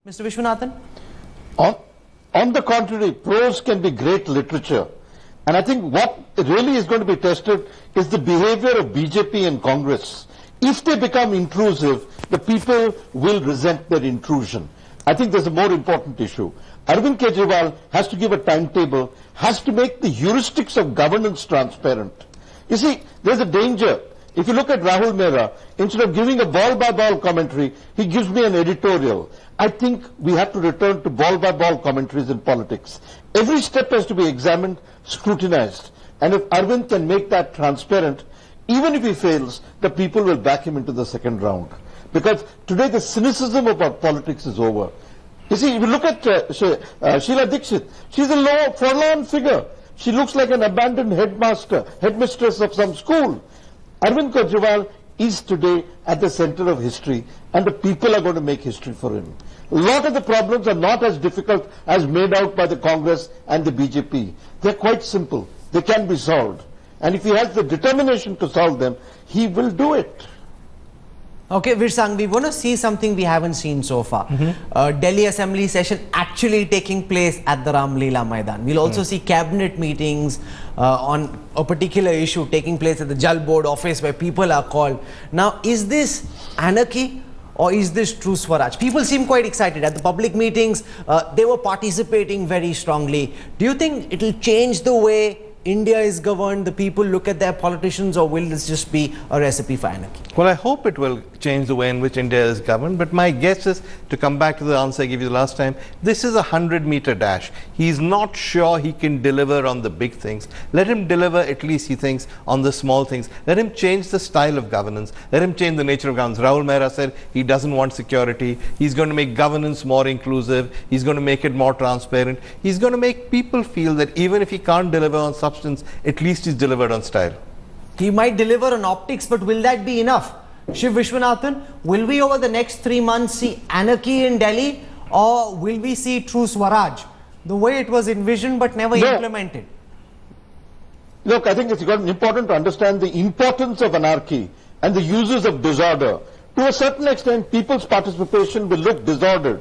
Mr. Vishwanathan? On the contrary, prose can be great literature. And I think what really is going to be tested is the behavior of BJP and Congress. If they become intrusive, the people will resent their intrusion. I think there's a more important issue. Arvind Kejriwal has to give a timetable, has to make the heuristics of governance transparent. You see, there's a danger. If you look at Rahul Mehra, instead of giving a ball-by-ball commentary, he gives me an editorial. I think we have to return to ball-by-ball commentaries in politics. Every step has to be examined, scrutinized. And if Arvind can make that transparent, even if he fails, the people will back him into the second round. Because today the cynicism of our politics is over. You see, if you look at Sheila Dixit, she's a forlorn figure. She looks like an abandoned headmistress of some school. Arvind Kejriwal is today at the center of history, and the people are going to make history for him. A lot of the problems are not as difficult as made out by the Congress and the BJP. They're quite simple. They can be solved. And if he has the determination to solve them, he will do it. Okay, Virsang, we want to see something we haven't seen so far. Delhi Assembly session actually taking place at the Ram Leela Maidan. We'll also see cabinet meetings on a particular issue taking place at the Jal Board office where people are called. Now, is this anarchy or is this true Swaraj? People seem quite excited. At the public meetings, they were participating very strongly. Do you think it will change the way India is governed, the people look at their politicians, or will this just be a recipe for anarchy? Well, I hope it will change the way in which India is governed, but my guess is, to come back to the answer I gave you the last time, this is a 100-meter dash. He's not sure he can deliver on the big things. Let him deliver, at least he thinks, on the small things. Let him change the style of governance. Let him change the nature of governance. Rahul Mehra said he doesn't want security. He's going to make governance more inclusive. He's going to make it more transparent. He's going to make people feel that even if he can't deliver on substance, at least he's delivered on style. He might deliver on optics, but will that be enough? Shiv Vishwanathan, will we over the next 3 months see anarchy in Delhi, or will we see true Swaraj, the way it was envisioned but never implemented? Look, I think it's important to understand the importance of anarchy and the uses of disorder. To a certain extent, people's participation will look disordered.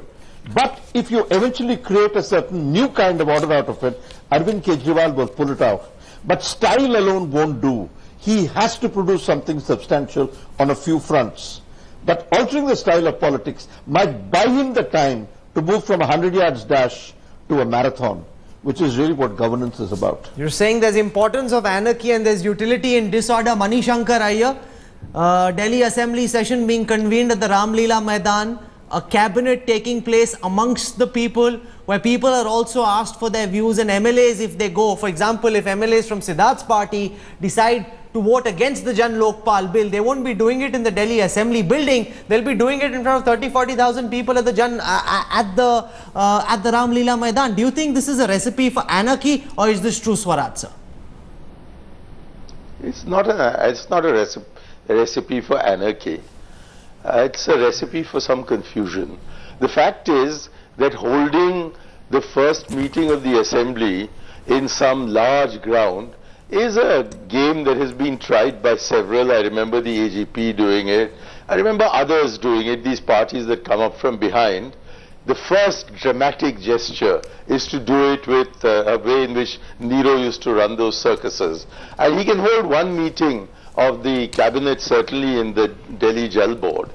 But if you eventually create a certain new kind of order out of it, Arvind Kejriwal will pull it out. But style alone won't do. He has to produce something substantial on a few fronts. But altering the style of politics might buy him the time to move from a 100 yards dash to a marathon, which is really what governance is about. You're saying there's importance of anarchy and there's utility in disorder. Mani Shankar Iyer, Delhi Assembly session being convened at the Ram Leela Maidan, a cabinet taking place amongst the people, where people are also asked for their views, and MLAs, if they go, for example, if MLAs from Siddharth's party decide to vote against the Jan Lokpal bill, they won't be doing it in the Delhi Assembly building. They'll be doing it in front of 30-40,000 people at the Ram Leela Maidan. Do you think this is a recipe for anarchy, or is this true Swaraj, sir? It's not a recipe for anarchy. It's a recipe for some confusion. The fact is that holding the first meeting of the assembly in some large ground is a game that has been tried by several. I remember the AGP doing it. I remember others doing it, these parties that come up from behind. The first dramatic gesture is to do it with a way in which Nero used to run those circuses. And he can hold one meeting of the cabinet, certainly in the Delhi Jal Board.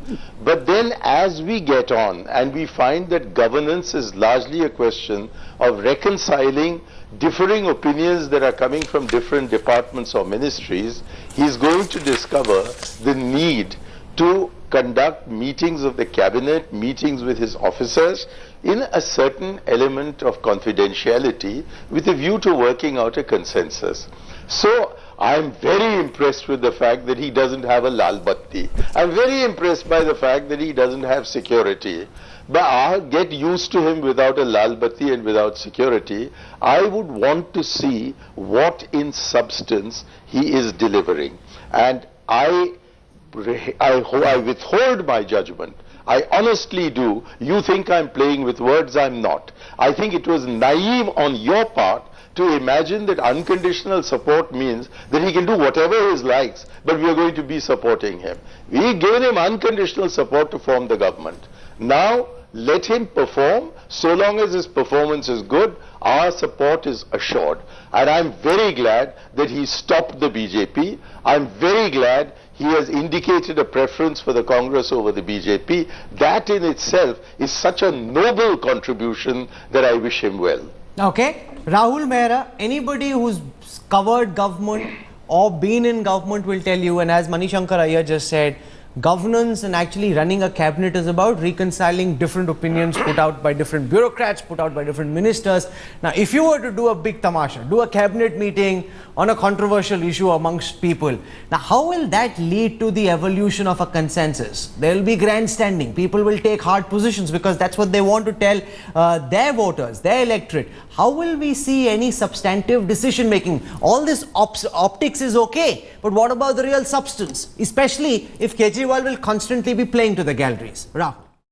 But then as we get on and we find that governance is largely a question of reconciling differing opinions that are coming from different departments or ministries, he's going to discover the need to conduct meetings of the cabinet, meetings with his officers, in a certain element of confidentiality with a view to working out a consensus. So I'm very impressed with the fact that he doesn't have a lal batti. I'm very impressed by the fact that he doesn't have security. But I'll get used to him without a lal batti and without security. I would want to see what in substance he is delivering. And I withhold my judgment. I honestly do. You think I'm playing with words, I'm not. I think it was naive on your part to imagine that unconditional support means that he can do whatever he likes, but we are going to be supporting him. We've given him unconditional support to form the government. Now, let him perform. So long as his performance is good, our support is assured. And I'm very glad that he stopped the BJP. I'm very glad he has indicated a preference for the Congress over the BJP. That in itself is such a noble contribution that I wish him well. Okay. Rahul Mehra, anybody who's covered government or been in government will tell you, and as Manishankar Iyer just said, governance and actually running a cabinet is about reconciling different opinions put out by different bureaucrats, put out by different ministers. Now, if you were to do a big tamasha, do a cabinet meeting on a controversial issue amongst people, now how will that lead to the evolution of a consensus? There will be grandstanding. People will take hard positions because that's what they want to tell their voters, their electorate. How will we see any substantive decision making? All this optics is okay, but what about the real substance? Especially if Kejriwal will constantly be playing to the galleries. Rahul.